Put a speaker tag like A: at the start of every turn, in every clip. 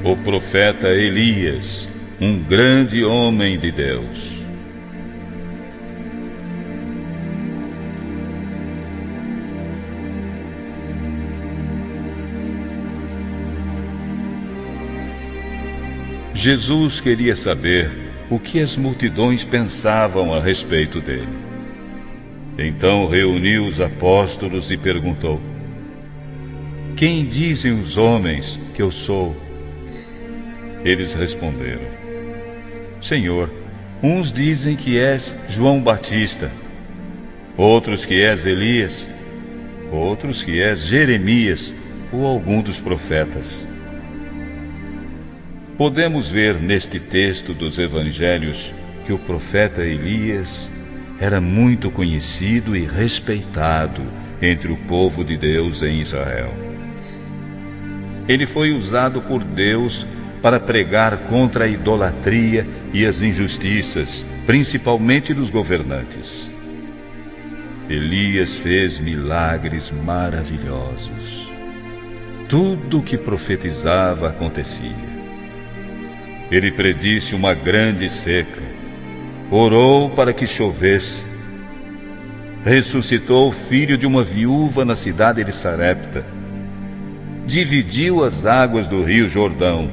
A: o profeta Elias, um grande homem de Deus. Jesus queria saber o que as multidões pensavam a respeito dele. Então reuniu os apóstolos e perguntou: Quem dizem os homens que eu sou? Eles responderam: Senhor, uns dizem que és João Batista, outros que és Elias, outros que és Jeremias ou algum dos profetas. Podemos ver neste texto dos evangelhos que o profeta Elias era muito conhecido e respeitado entre o povo de Deus em Israel. Ele foi usado por Deus para pregar contra a idolatria e as injustiças, principalmente dos governantes. Elias fez milagres maravilhosos. Tudo o que profetizava acontecia. Ele predisse uma grande seca, orou para que chovesse, ressuscitou o filho de uma viúva na cidade de Sarepta, dividiu as águas do rio Jordão,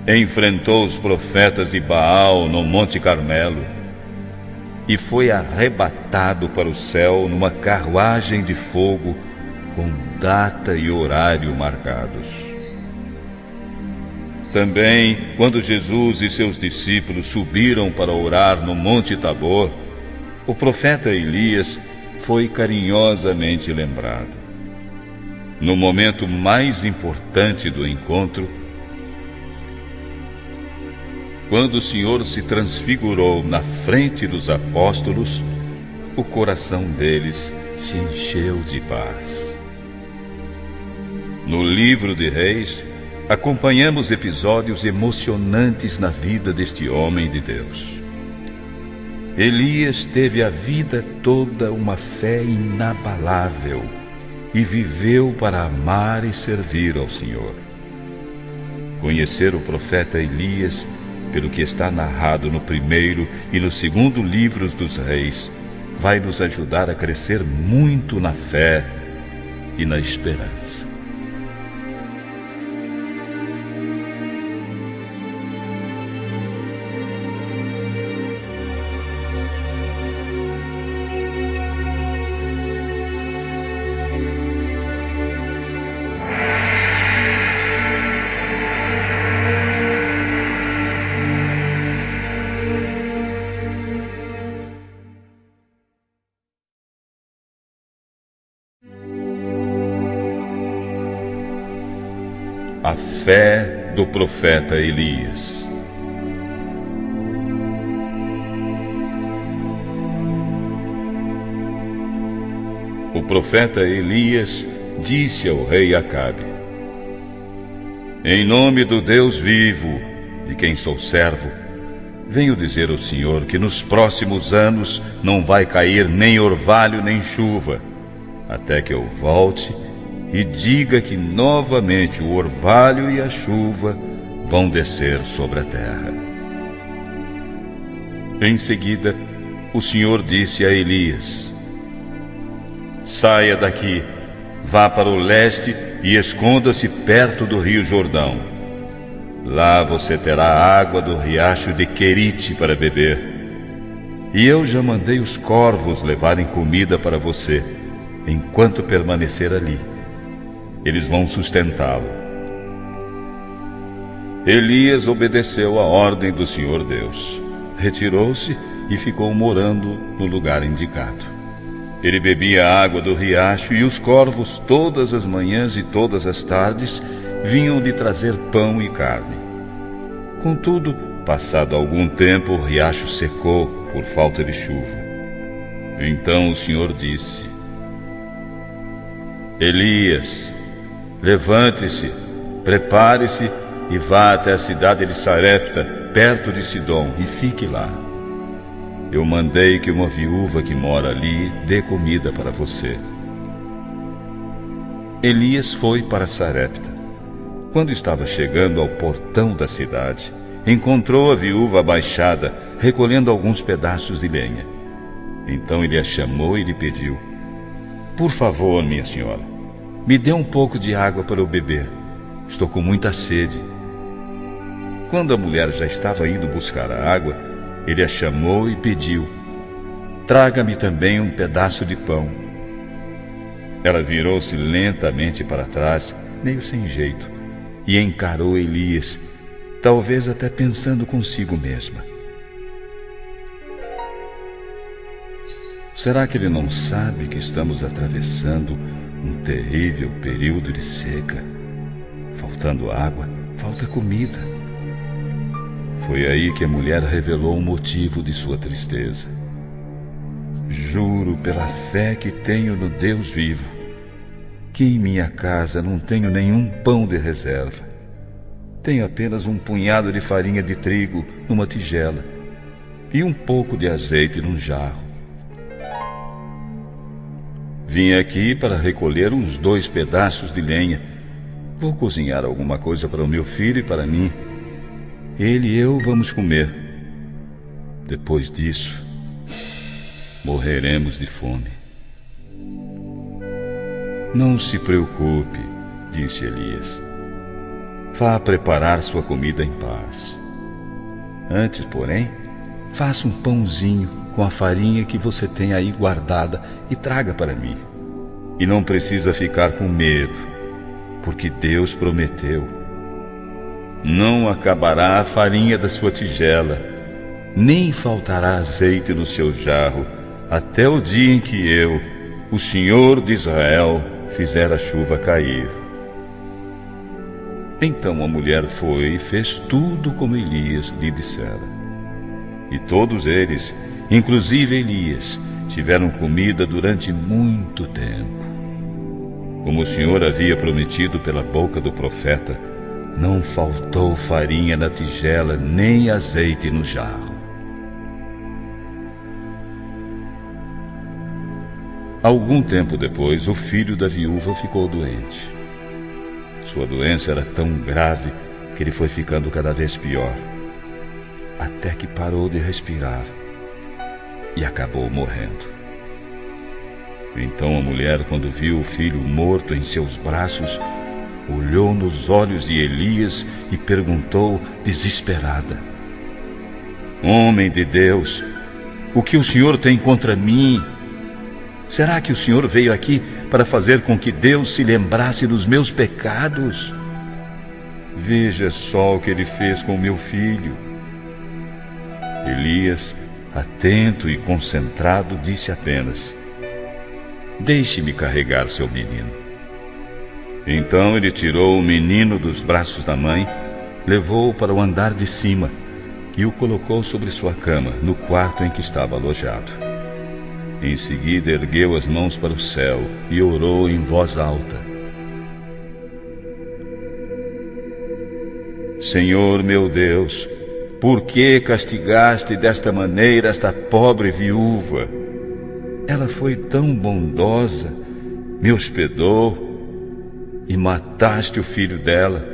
A: enfrentou os profetas de Baal no Monte Carmelo e foi arrebatado para o céu numa carruagem de fogo com data e horário marcados. Também, quando Jesus e seus discípulos subiram para orar no Monte Tabor, o profeta Elias foi carinhosamente lembrado. No momento mais importante do encontro, quando o Senhor se transfigurou na frente dos apóstolos, o coração deles se encheu de paz. No livro de Reis, acompanhamos episódios emocionantes na vida deste homem de Deus. Elias teve a vida toda uma fé inabalável e viveu para amar e servir ao Senhor. Conhecer o profeta Elias, pelo que está narrado no primeiro e no segundo livros dos Reis, vai nos ajudar a crescer muito na fé e na esperança. A fé do profeta Elias. O profeta Elias disse ao rei Acabe: Em nome do Deus vivo, de quem sou servo, venho dizer ao Senhor que nos próximos anos não vai cair nem orvalho nem chuva, até que eu volte e diga que novamente o orvalho e a chuva vão descer sobre a terra. Em seguida, o Senhor disse a Elias: Saia daqui, vá para o leste e esconda-se perto do rio Jordão. Lá você terá água do riacho de Querite para beber. E eu já mandei os corvos levarem comida para você, enquanto permanecer ali. Eles vão sustentá-lo. Elias obedeceu à ordem do Senhor Deus. Retirou-se e ficou morando no lugar indicado. Ele bebia a água do riacho e os corvos, todas as manhãs e todas as tardes, vinham lhe trazer pão e carne. Contudo, passado algum tempo, o riacho secou por falta de chuva. Então o Senhor disse: Elias, levante-se, prepare-se e vá até a cidade de Sarepta, perto de Sidom, e fique lá. Eu mandei que uma viúva que mora ali dê comida para você. Elias foi para Sarepta. Quando estava chegando ao portão da cidade, encontrou a viúva abaixada, recolhendo alguns pedaços de lenha. Então ele a chamou e lhe pediu: "Por favor, minha senhora, me dê um pouco de água para eu beber. Estou com muita sede." Quando a mulher já estava indo buscar a água, ele a chamou e pediu: "Traga-me também um pedaço de pão." Ela virou-se lentamente para trás, meio sem jeito, e encarou Elias, talvez até pensando consigo mesma: será que ele não sabe que estamos atravessando um terrível período de seca? Faltando água, falta comida. Foi aí que a mulher revelou o motivo de sua tristeza. "Juro pela fé que tenho no Deus vivo, que em minha casa não tenho nenhum pão de reserva. Tenho apenas um punhado de farinha de trigo numa tigela e um pouco de azeite num jarro. Vim aqui para recolher uns 2 pedaços de lenha. Vou cozinhar alguma coisa para o meu filho e para mim. Ele e eu vamos comer. Depois disso, morreremos de fome." "Não se preocupe", disse Elias. "Vá preparar sua comida em paz. Antes, porém, faça um pãozinho com a farinha que você tem aí guardada e traga para mim. E não precisa ficar com medo, porque Deus prometeu: não acabará a farinha da sua tigela, nem faltará azeite no seu jarro, até o dia em que eu, o Senhor de Israel, fizer a chuva cair." Então a mulher foi e fez tudo como Elias lhe dissera. E todos eles, inclusive Elias, tiveram comida durante muito tempo. Como o Senhor havia prometido pela boca do profeta, não faltou farinha na tigela, nem azeite no jarro. Algum tempo depois, o filho da viúva ficou doente. Sua doença era tão grave que ele foi ficando cada vez pior, até que parou de respirar e acabou morrendo. Então a mulher, quando viu o filho morto em seus braços, olhou nos olhos de Elias e perguntou desesperada: "Homem de Deus, o que o Senhor tem contra mim? Será que o Senhor veio aqui para fazer com que Deus se lembrasse dos meus pecados? Veja só o que ele fez com meu filho." Elias, atento e concentrado, disse apenas: "Deixe-me carregar seu menino." Então ele tirou o menino dos braços da mãe, levou-o para o andar de cima e o colocou sobre sua cama, no quarto em que estava alojado. Em seguida ergueu as mãos para o céu e orou em voz alta: "Senhor meu Deus, por que castigaste desta maneira esta pobre viúva? Ela foi tão bondosa, me hospedou e mataste o filho dela."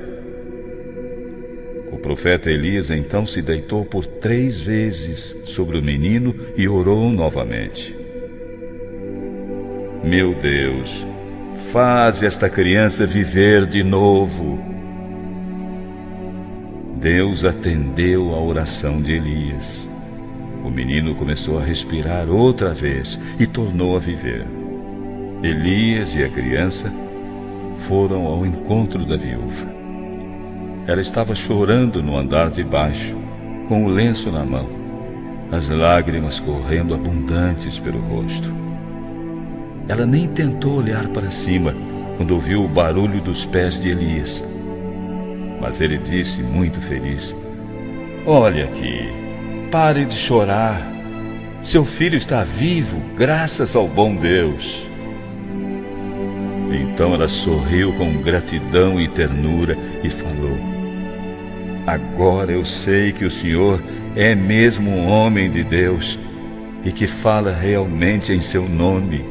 A: O profeta Elias então se deitou por 3 vezes sobre o menino e orou novamente: "Meu Deus, faz esta criança viver de novo." Deus atendeu à oração de Elias. O menino começou a respirar outra vez e tornou a viver. Elias e a criança foram ao encontro da viúva. Ela estava chorando no andar de baixo, com o lenço na mão, as lágrimas correndo abundantes pelo rosto. Ela nem tentou olhar para cima quando ouviu o barulho dos pés de Elias. Mas ele disse, muito feliz: "Olha aqui, pare de chorar. Seu filho está vivo, graças ao bom Deus." Então ela sorriu com gratidão e ternura e falou: "Agora eu sei que o Senhor é mesmo um homem de Deus e que fala realmente em seu nome."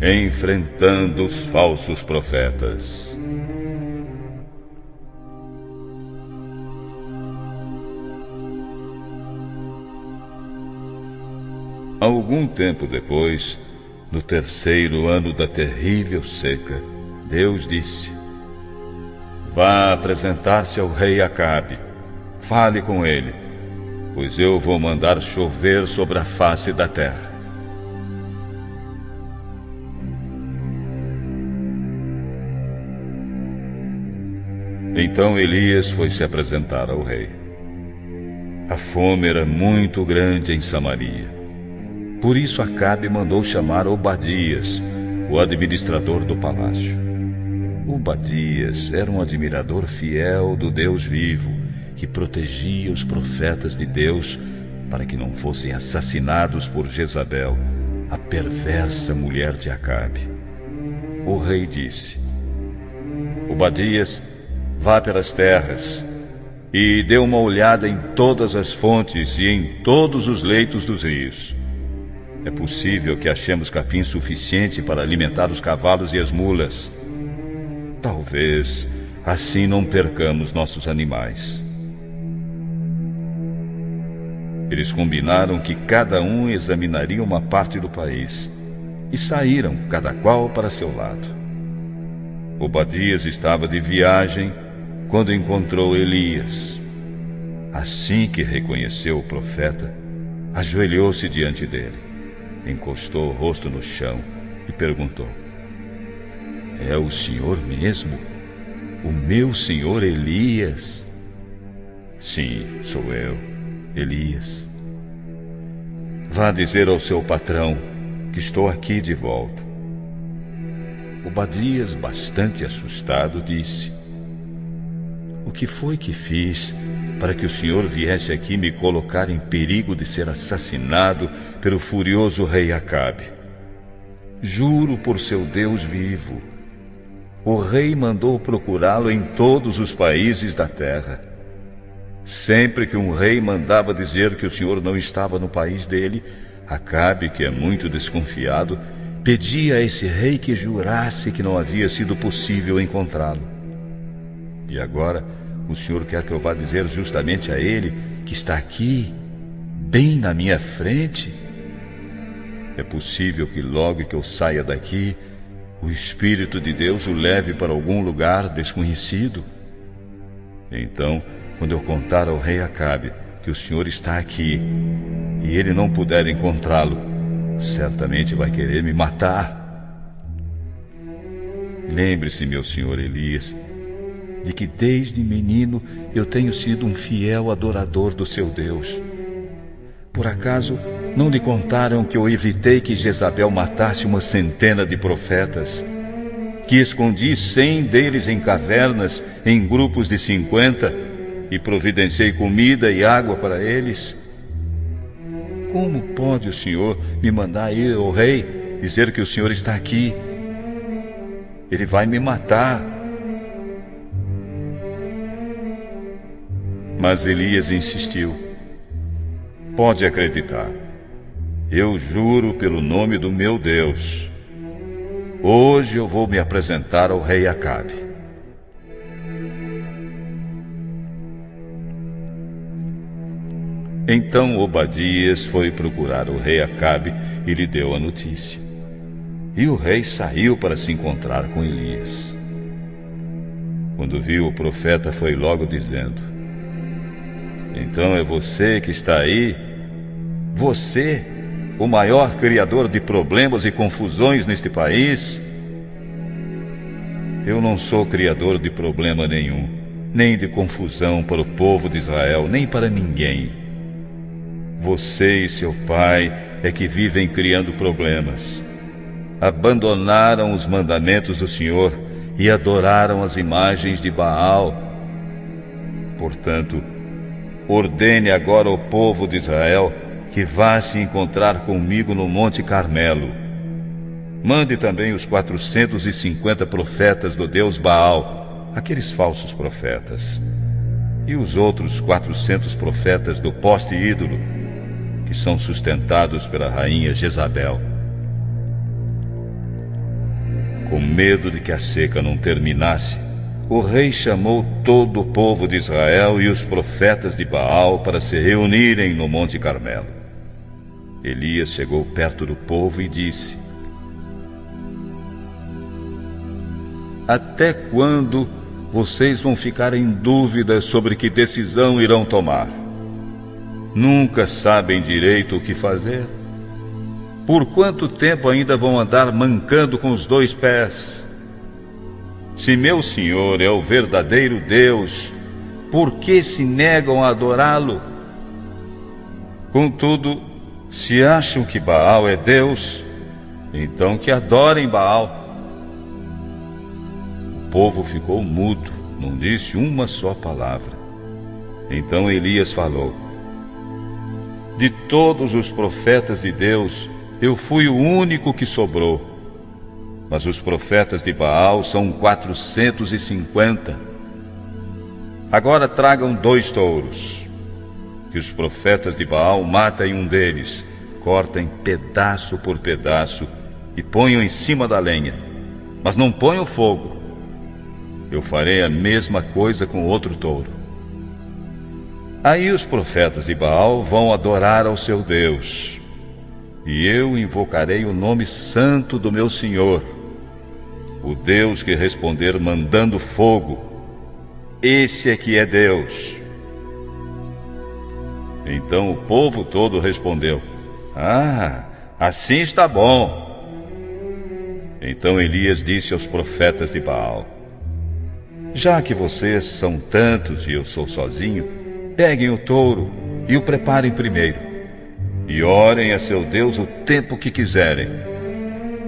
A: Enfrentando os falsos profetas. Algum tempo depois, no terceiro ano da terrível seca, Deus disse: Vá apresentar-se ao rei Acabe. Fale com ele, pois eu vou mandar chover sobre a face da terra. Então Elias foi se apresentar ao rei. A fome era muito grande em Samaria. Por isso Acabe mandou chamar Obadias, o administrador do palácio. Obadias era um admirador fiel do Deus vivo, que protegia os profetas de Deus para que não fossem assassinados por Jezabel, a perversa mulher de Acabe. O rei disse: Obadias, vá pelas terras e dê uma olhada em todas as fontes e em todos os leitos dos rios. É possível que achemos capim suficiente para alimentar os cavalos e as mulas. Talvez assim não percamos nossos animais. Eles combinaram que cada um examinaria uma parte do país e saíram, cada qual para seu lado. Obadias estava de viagem quando encontrou Elias. Assim que reconheceu o profeta, ajoelhou-se diante dele, encostou o rosto no chão e perguntou: É o senhor mesmo? O meu senhor Elias? Sim, sou eu, Elias. Vá dizer ao seu patrão que estou aqui de volta. Obadias, bastante assustado, disse: O que foi que fiz para que o senhor viesse aqui me colocar em perigo de ser assassinado pelo furioso rei Acabe? Juro por seu Deus vivo, o rei mandou procurá-lo em todos os países da terra. Sempre que um rei mandava dizer que o senhor não estava no país dele, Acabe, que é muito desconfiado, pedia a esse rei que jurasse que não havia sido possível encontrá-lo. E agora o senhor quer que eu vá dizer justamente a ele que está aqui, bem na minha frente? É possível que logo que eu saia daqui, o Espírito de Deus o leve para algum lugar desconhecido? Então, quando eu contar ao rei Acabe que o senhor está aqui e ele não puder encontrá-lo, certamente vai querer me matar. Lembre-se, meu senhor Elias, de que desde menino eu tenho sido um fiel adorador do seu Deus. Por acaso não lhe contaram que eu evitei que Jezabel matasse uma centena de profetas? Que escondi 100 deles em cavernas, em grupos de 50, e providenciei comida e água para eles? Como pode o senhor me mandar ir ao rei, dizer que o senhor está aqui? Ele vai me matar. Mas Elias insistiu: Pode acreditar, eu juro pelo nome do meu Deus, hoje eu vou me apresentar ao rei Acabe. Então Obadias foi procurar o rei Acabe e lhe deu a notícia. E o rei saiu para se encontrar com Elias. Quando viu o profeta, foi logo dizendo: Então é você que está aí? Você, o maior criador de problemas e confusões neste país? Eu não sou criador de problema nenhum, nem de confusão para o povo de Israel, nem para ninguém. Você e seu pai é que vivem criando problemas. Abandonaram os mandamentos do Senhor e adoraram as imagens de Baal. Portanto, ordene agora ao povo de Israel que vá se encontrar comigo no Monte Carmelo. Mande também os 450 profetas do Deus Baal, aqueles falsos profetas, e os outros 400 profetas do poste ídolo, que são sustentados pela rainha Jezabel. Com medo de que a seca não terminasse, o rei chamou todo o povo de Israel e os profetas de Baal para se reunirem no Monte Carmelo. Elias chegou perto do povo e disse: Até quando vocês vão ficar em dúvida sobre que decisão irão tomar? Nunca sabem direito o que fazer? Por quanto tempo ainda vão andar mancando com os dois pés? Se meu Senhor é o verdadeiro Deus, por que se negam a adorá-lo? Contudo, se acham que Baal é Deus, então que adorem Baal. O povo ficou mudo, não disse uma só palavra. Então Elias falou: De todos os profetas de Deus, eu fui o único que sobrou. Mas os profetas de Baal são 450. Agora tragam 2 touros. Que os profetas de Baal matem um deles, cortem pedaço por pedaço e ponham em cima da lenha. Mas não ponham fogo. Eu farei a mesma coisa com outro touro. Aí os profetas de Baal vão adorar ao seu Deus, e eu invocarei o nome santo do meu Senhor, o Deus que responder mandando fogo. Esse é que é Deus. Então o povo todo respondeu: assim está bom. Então Elias disse aos profetas de Baal: Já que vocês são tantos e eu sou sozinho, peguem o touro e o preparem primeiro, e orem a seu Deus o tempo que quiserem,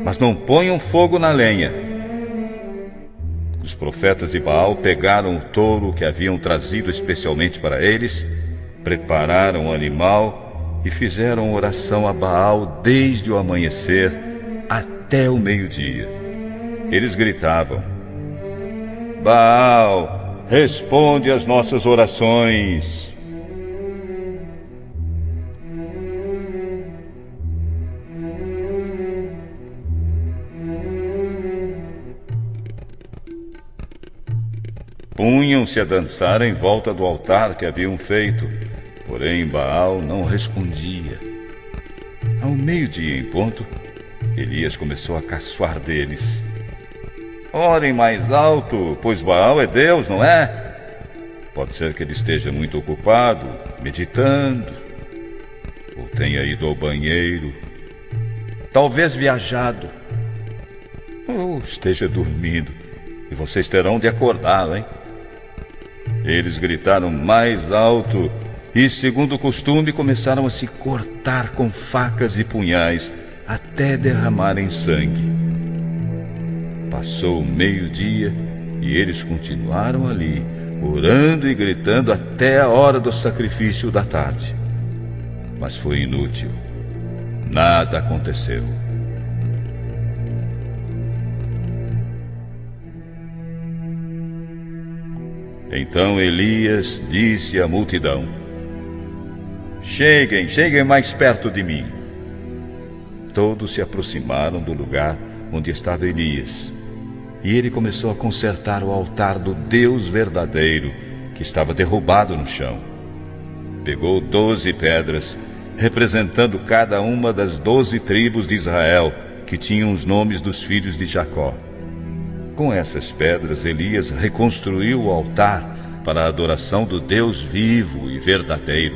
A: mas não ponham fogo na lenha. Os profetas de Baal pegaram o touro que haviam trazido especialmente para eles, prepararam o animal e fizeram oração a Baal desde o amanhecer até o meio-dia. Eles gritavam: Baal, responde às nossas orações. Punham-se a dançar em volta do altar que haviam feito, porém Baal não respondia. Ao meio-dia em ponto, Elias começou a caçoar deles: Orem mais alto, pois Baal é Deus, não é? Pode ser que ele esteja muito ocupado, meditando, ou tenha ido ao banheiro, talvez viajado, ou esteja dormindo, e vocês terão de acordá-lo, hein? Eles gritaram mais alto e, segundo o costume, começaram a se cortar com facas e punhais até derramarem sangue. Passou o meio-dia e eles continuaram ali, orando e gritando até a hora do sacrifício da tarde. Mas foi inútil. Nada aconteceu. Então Elias disse à multidão: Cheguem mais perto de mim. Todos se aproximaram do lugar onde estava Elias, e ele começou a consertar o altar do Deus verdadeiro, que estava derrubado no chão. Pegou 12 pedras, representando cada uma das 12 tribos de Israel, que tinham os nomes dos filhos de Jacó. Com essas pedras, Elias reconstruiu o altar para a adoração do Deus vivo e verdadeiro.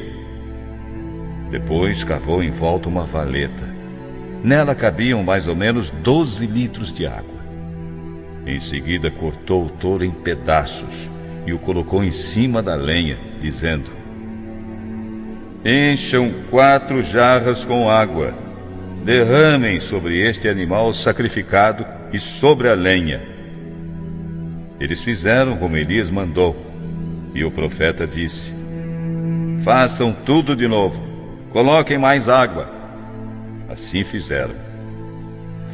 A: Depois cavou em volta uma valeta. Nela cabiam mais ou menos 12 litros de água. Em seguida cortou o touro em pedaços e o colocou em cima da lenha, dizendo: Encham 4 jarras com água, derramem sobre este animal sacrificado e sobre a lenha. Eles fizeram como Elias mandou, e o profeta disse: Façam tudo de novo, coloquem mais água. Assim fizeram.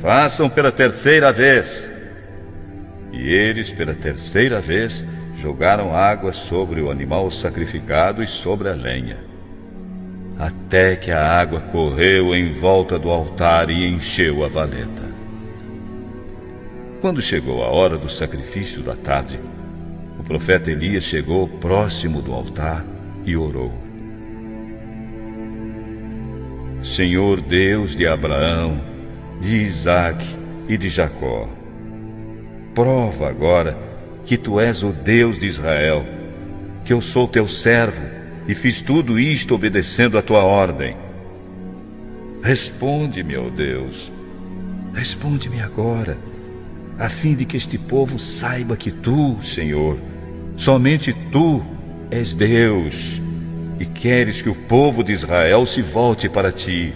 A: Façam pela 3ª vez. E eles, pela 3ª vez, jogaram água sobre o animal sacrificado e sobre a lenha. até que a água correu em volta do altar e encheu a valeta. Quando chegou a hora do sacrifício da tarde, o profeta Elias chegou próximo do altar e orou: Senhor Deus de Abraão, de Isaque e de Jacó, prova agora que tu és o Deus de Israel, que eu sou teu servo e fiz tudo isto obedecendo a tua ordem. Responde-me, ó Deus, responde-me agora, a fim de que este povo saiba que tu, Senhor, somente tu és Deus e queres que o povo de Israel se volte para ti.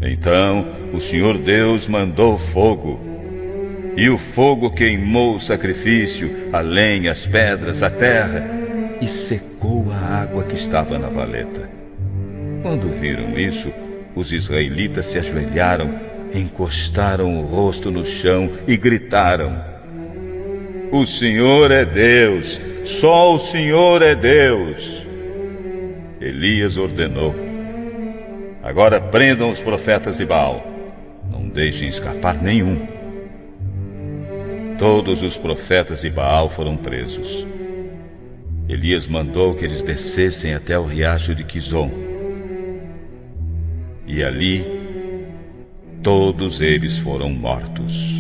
A: Então o Senhor Deus mandou fogo, e o fogo queimou o sacrifício, a lenha, as pedras, a terra, e secou a água que estava na valeta. Quando viram isso, os israelitas se ajoelharam, encostaram o rosto no chão e gritaram: O Senhor é Deus, só o Senhor é Deus. Elias ordenou: Agora prendam os profetas de Baal, não deixem escapar nenhum. Todos os profetas de Baal foram presos. Elias mandou que eles descessem até o riacho de Quizon. E ali, todos eles foram mortos.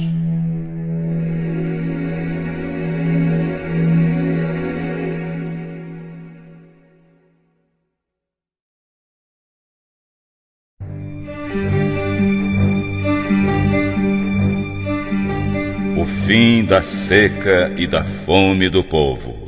A: O fim da seca e da fome do povo.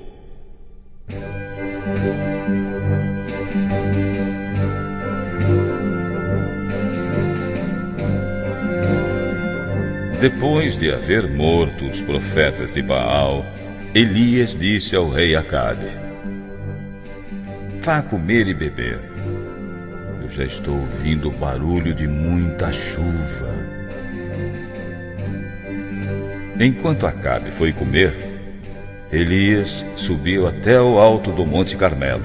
A: Depois de haver morto os profetas de Baal, Elias disse ao rei Acabe: Vá comer e beber. Eu já estou ouvindo o barulho de muita chuva. Enquanto Acabe foi comer, Elias subiu até o alto do Monte Carmelo.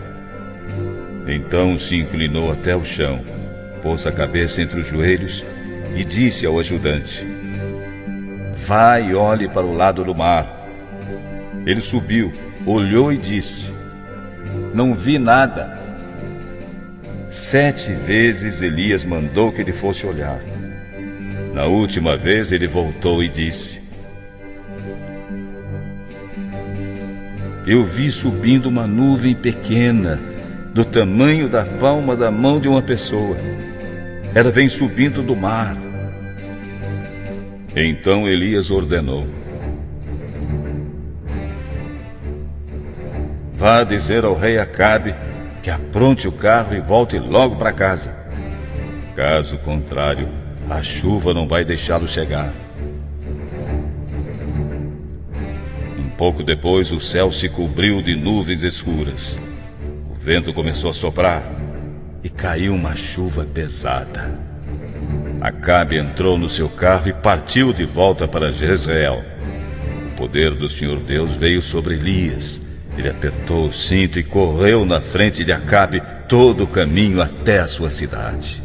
A: Então se inclinou até o chão, pôs a cabeça entre os joelhos e disse ao ajudante: Vá e olhe para o lado do mar. Ele subiu, olhou e disse: Não vi nada. 7 vezes Elias mandou que ele fosse olhar. Na última vez ele voltou e disse: Eu vi subindo uma nuvem pequena, do tamanho da palma da mão de uma pessoa. Ela vem subindo do mar. Então Elias ordenou: Vá dizer ao rei Acabe que apronte o carro e volte logo para casa. Caso contrário, a chuva não vai deixá-lo chegar. Um pouco depois, o céu se cobriu de nuvens escuras. O vento começou a soprar e caiu uma chuva pesada. Acabe entrou no seu carro e partiu de volta para Jezreel. O poder do Senhor Deus veio sobre Elias. Ele apertou o cinto e correu na frente de Acabe todo o caminho até a sua cidade.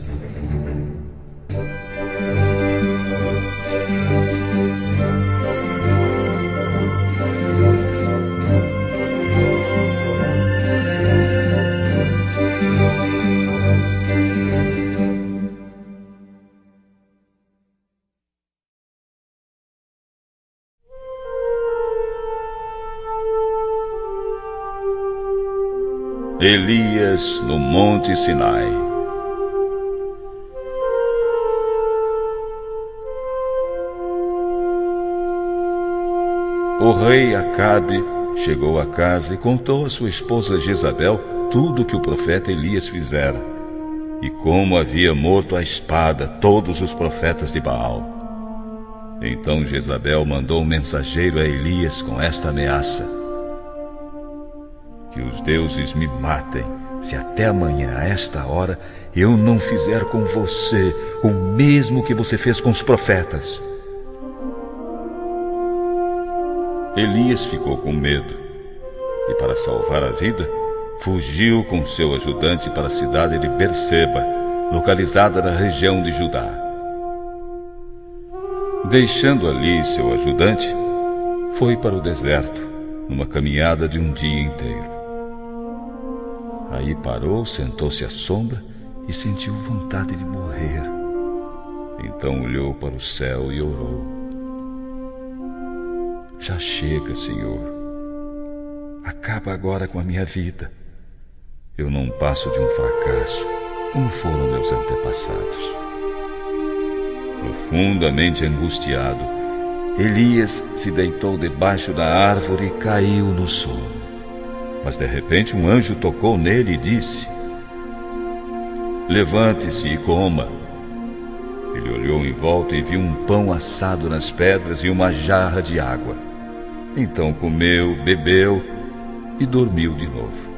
A: Elias no Monte Sinai. O rei Acabe chegou a casa e contou à sua esposa Jezabel tudo o que o profeta Elias fizera e como havia morto à espada todos os profetas de Baal. Então Jezabel mandou um mensageiro a Elias com esta ameaça: Que os deuses me matem, se até amanhã, a esta hora, eu não fizer com você o mesmo que você fez com os profetas. Elias ficou com medo e, para salvar a vida, fugiu com seu ajudante para a cidade de Berseba, localizada na região de Judá. Deixando ali seu ajudante, foi para o deserto, numa caminhada de um dia inteiro. Aí parou, sentou-se à sombra e sentiu vontade de morrer. Então olhou para o céu e orou: já chega, Senhor. Acaba agora com a minha vida. Eu não passo de um fracasso, como foram meus antepassados. Profundamente angustiado, Elias se deitou debaixo da árvore e caiu no sono. Mas de repente um anjo tocou nele e disse: levante-se e coma. Ele olhou em volta e viu um pão assado nas pedras e uma jarra de água. Então comeu, bebeu e dormiu de novo.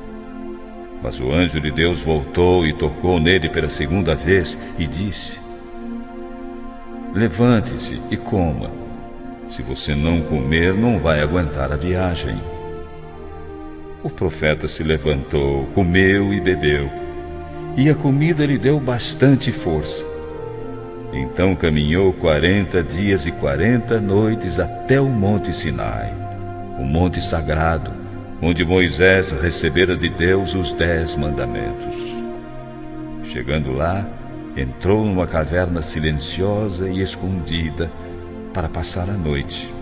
A: Mas o anjo de Deus voltou e tocou nele pela segunda vez e disse: levante-se e coma. Se você não comer, não vai aguentar a viagem. O profeta se levantou, comeu e bebeu, e a comida lhe deu bastante força. Então caminhou 40 dias e 40 noites até o Monte Sinai, o monte sagrado, onde Moisés recebera de Deus os 10 mandamentos. Chegando lá, entrou numa caverna silenciosa e escondida para passar a noite.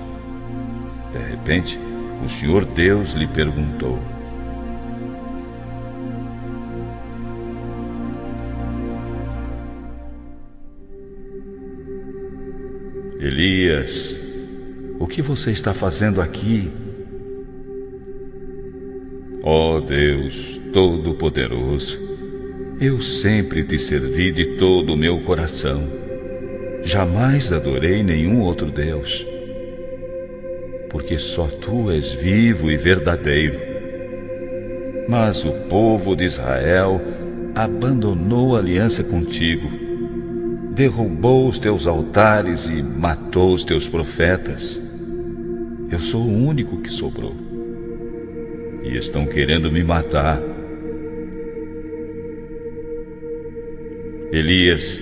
A: De repente, o Senhor Deus lhe perguntou: Elias, o que você está fazendo aqui? Ó Deus Todo-Poderoso, eu sempre te servi de todo o meu coração. Jamais adorei nenhum outro Deus, porque só tu és vivo e verdadeiro. Mas o povo de Israel abandonou a aliança contigo, derrubou os teus altares e matou os teus profetas. Eu sou o único que sobrou, e estão querendo me matar. Elias,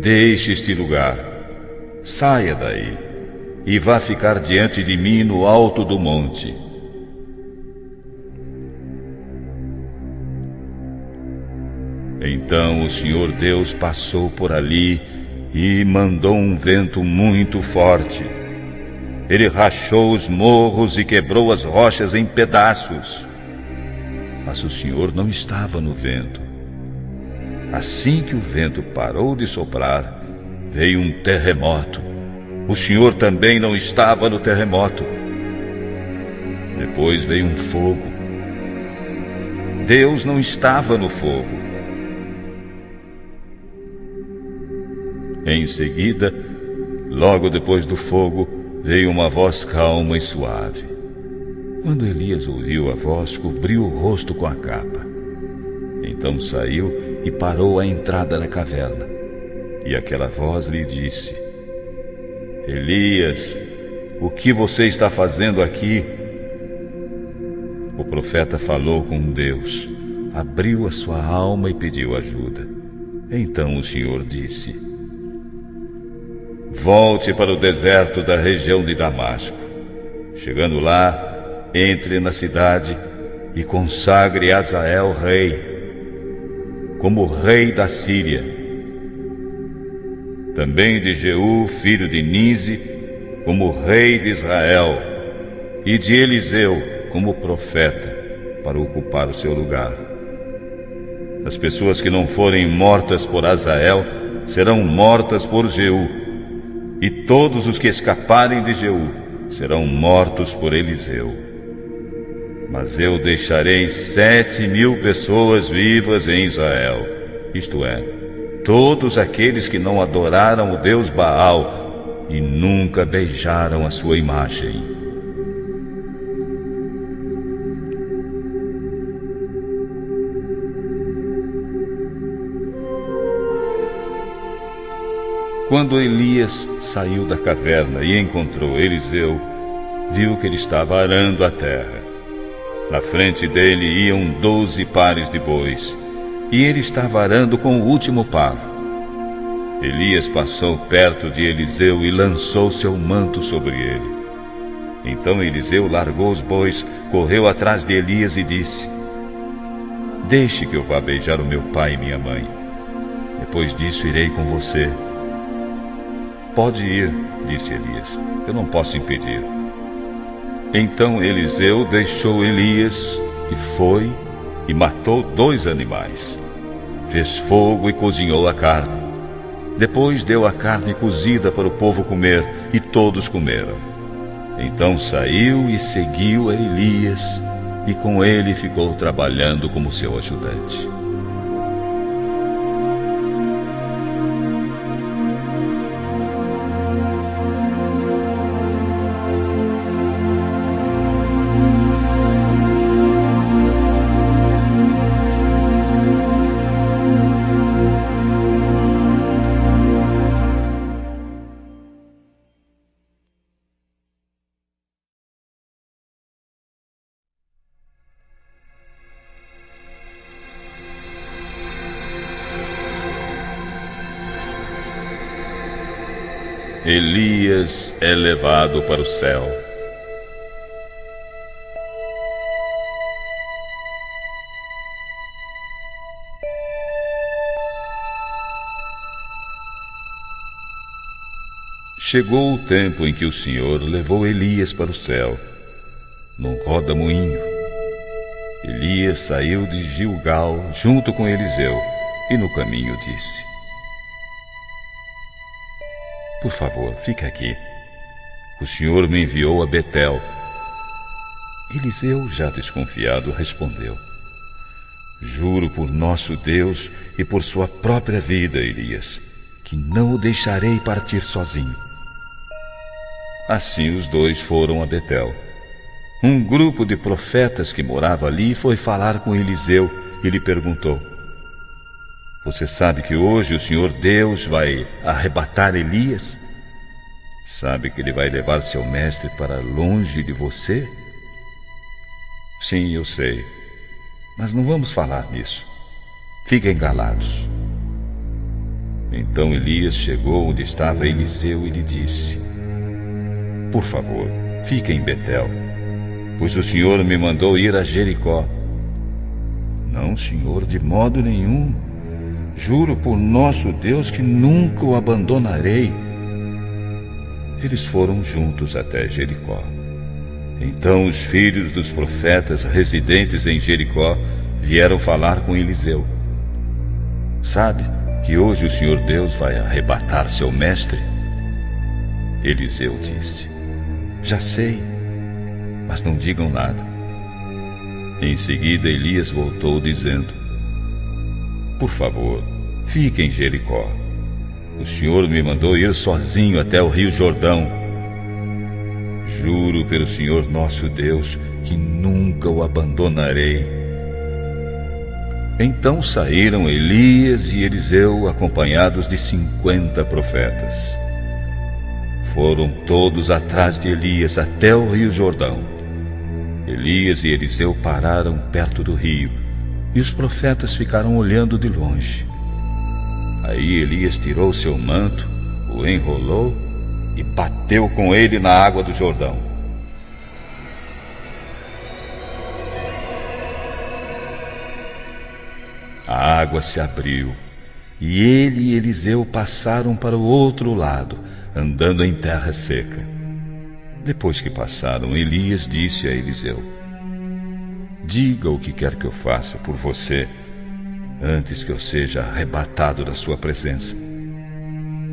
A: deixe este lugar, saia daí e vá ficar diante de mim no alto do monte. Então o Senhor Deus passou por ali e mandou um vento muito forte. Ele rachou os morros e quebrou as rochas em pedaços. Mas o Senhor não estava no vento. Assim que o vento parou de soprar, veio um terremoto. O Senhor também não estava no terremoto. Depois veio um fogo. Deus não estava no fogo. Em seguida, logo depois do fogo, veio uma voz calma e suave. Quando Elias ouviu a voz, cobriu o rosto com a capa. Então saiu e parou à entrada da caverna. E aquela voz lhe disse: Elias, o que você está fazendo aqui? O profeta falou com Deus, abriu a sua alma e pediu ajuda. Então o Senhor disse: volte para o deserto da região de Damasco. Chegando lá, entre na cidade e consagre Hazael rei, como rei da Síria. Também de Jeú, filho de Nise, como rei de Israel, e de Eliseu como profeta, para ocupar o seu lugar. As pessoas que não forem mortas por Hazael serão mortas por Jeú, e todos os que escaparem de Jeú serão mortos por Eliseu. Mas eu deixarei 7.000 pessoas vivas em Israel, isto é, todos aqueles que não adoraram o Deus Baal e nunca beijaram a sua imagem. Quando Elias saiu da caverna e encontrou Eliseu, viu que ele estava arando a terra. Na frente dele iam 12 pares de bois, e ele estava arando com o último par. Elias passou perto de Eliseu e lançou seu manto sobre ele. Então Eliseu largou os bois, correu atrás de Elias e disse: Deixe que eu vá beijar o meu pai e minha mãe. Depois disso irei com você. Pode ir, disse Elias, eu não posso impedir. Então Eliseu deixou Elias e foi e matou 2 animais. Fez fogo e cozinhou a carne. Depois deu a carne cozida para o povo comer, e todos comeram. Então saiu e seguiu a Elias, e com ele ficou trabalhando como seu ajudante. Elias é levado para o céu. Chegou o tempo em que o Senhor levou Elias para o céu, num roda-moinho. Elias saiu de Gilgal junto com Eliseu e no caminho disse: Por favor, fique aqui. O Senhor me enviou a Betel. Eliseu, já desconfiado, respondeu: Juro por nosso Deus e por sua própria vida, Elias, que não o deixarei partir sozinho. Assim os 2 foram a Betel. Um grupo de profetas que morava ali foi falar com Eliseu e lhe perguntou: Você sabe que hoje o Senhor Deus vai arrebatar Elias? Sabe que ele vai levar seu mestre para longe de você? Sim, eu sei. Mas não vamos falar nisso. Fiquem calados. Então Elias chegou onde estava Eliseu e lhe disse: Por favor, fiquem em Betel, pois o Senhor me mandou ir a Jericó. Não, Senhor, de modo nenhum. Juro por nosso Deus que nunca o abandonarei. Eles foram juntos até Jericó. Então os filhos dos profetas residentes em Jericó vieram falar com Eliseu: Sabe que hoje o Senhor Deus vai arrebatar seu mestre? Eliseu disse: Já sei, mas não digam nada. Em seguida Elias voltou dizendo: Por favor, fique em Jericó. O Senhor me mandou ir sozinho até o rio Jordão. Juro pelo Senhor nosso Deus que nunca o abandonarei. Então saíram Elias e Eliseu acompanhados de 50 profetas. Foram todos atrás de Elias até o rio Jordão. Elias e Eliseu pararam perto do rio e os profetas ficaram olhando de longe. Aí Elias tirou seu manto, o enrolou e bateu com ele na água do Jordão. A água se abriu e ele e Eliseu passaram para o outro lado, andando em terra seca. Depois que passaram, Elias disse a Eliseu: Diga o que quer que eu faça por você, antes que eu seja arrebatado da sua presença,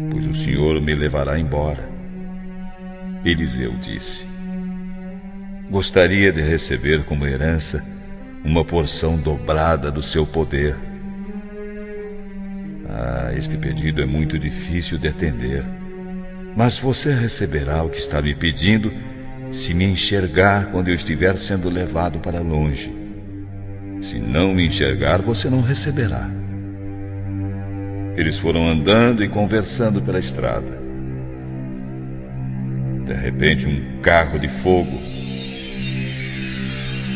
A: pois o Senhor me levará embora. Eliseu disse: Gostaria de receber como herança uma porção dobrada do seu poder. Este pedido é muito difícil de atender, mas você receberá o que está me pedindo se me enxergar quando eu estiver sendo levado para longe. Se não me enxergar, você não receberá. Eles foram andando e conversando pela estrada. De repente, um carro de fogo,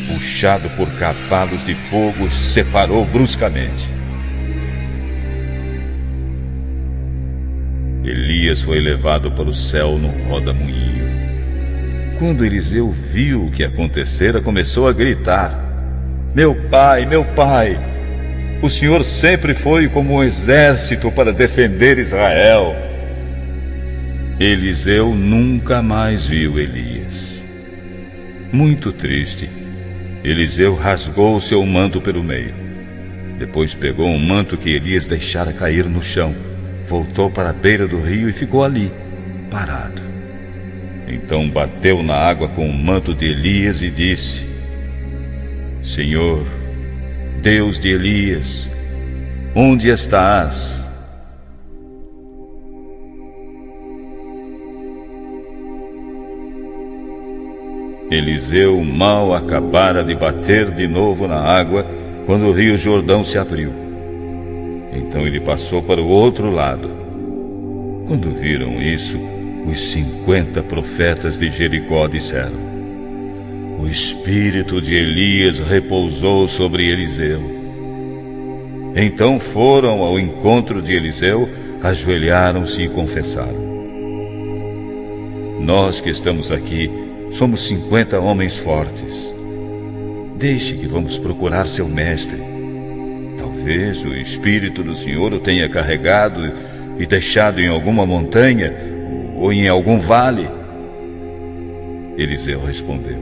A: puxado por cavalos de fogo, separou bruscamente. Elias foi levado para o céu no rodamuinho. Quando Eliseu viu o que acontecera, começou a gritar: meu pai, o Senhor sempre foi como um exército para defender Israel. Eliseu nunca mais viu Elias. Muito triste, Eliseu rasgou seu manto pelo meio. Depois pegou um manto que Elias deixara cair no chão, voltou para a beira do rio e ficou ali, parado. Então bateu na água com o manto de Elias e disse: Senhor, Deus de Elias, onde estás? Eliseu mal acabara de bater de novo na água quando o rio Jordão se abriu. Então ele passou para o outro lado. Quando viram isso, os 50 profetas de Jericó disseram: o espírito de Elias repousou sobre Eliseu. Então foram ao encontro de Eliseu, ajoelharam-se e confessaram: nós que estamos aqui somos 50 homens fortes. Deixe que vamos procurar seu mestre. Talvez o Espírito do Senhor o tenha carregado e deixado em alguma montanha ou em algum vale. Eliseu respondeu: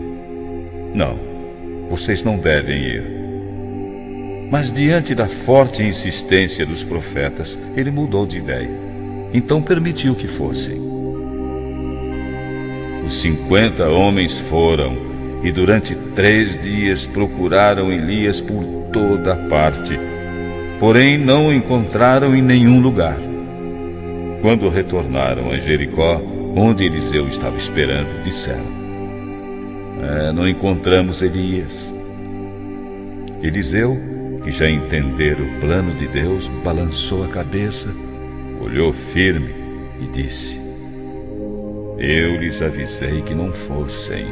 A: não, vocês não devem ir. Mas diante da forte insistência dos profetas, ele mudou de ideia. Então permitiu que fossem. Os 50 homens foram e durante 3 dias procuraram Elias por toda parte, porém não o encontraram em nenhum lugar. Quando retornaram a Jericó, onde Eliseu estava esperando, disseram: não encontramos Elias. Eliseu, que já entendera o plano de Deus, balançou a cabeça, olhou firme e disse: eu lhes avisei que não fossem.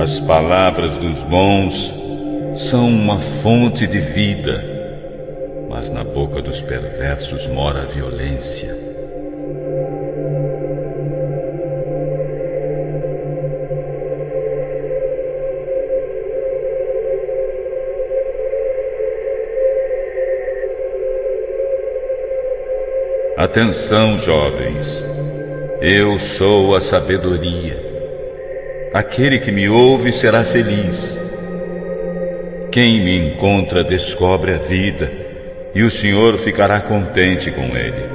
A: As palavras dos bons são uma fonte de vida, mas na boca dos perversos mora a violência. Atenção, jovens, eu sou a sabedoria. Aquele que me ouve será feliz. Quem me encontra descobre a vida, e o Senhor ficará contente com ele.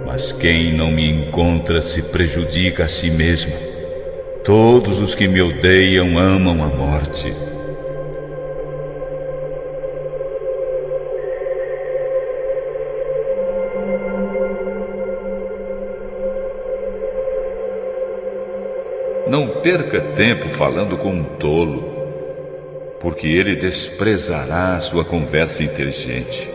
A: Mas quem não me encontra se prejudica a si mesmo. Todos os que me odeiam amam a morte. Não perca tempo falando com um tolo, porque ele desprezará a sua conversa inteligente.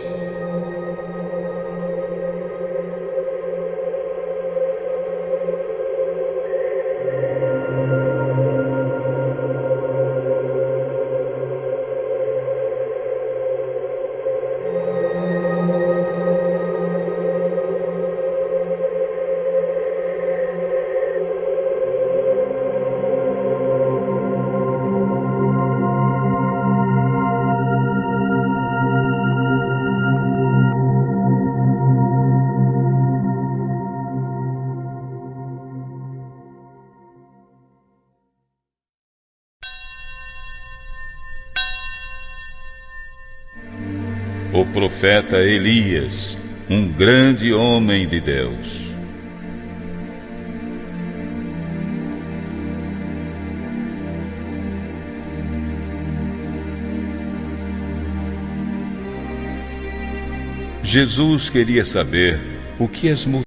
A: o profeta Elias, um grande homem de Deus. Jesus queria saber o que as multidões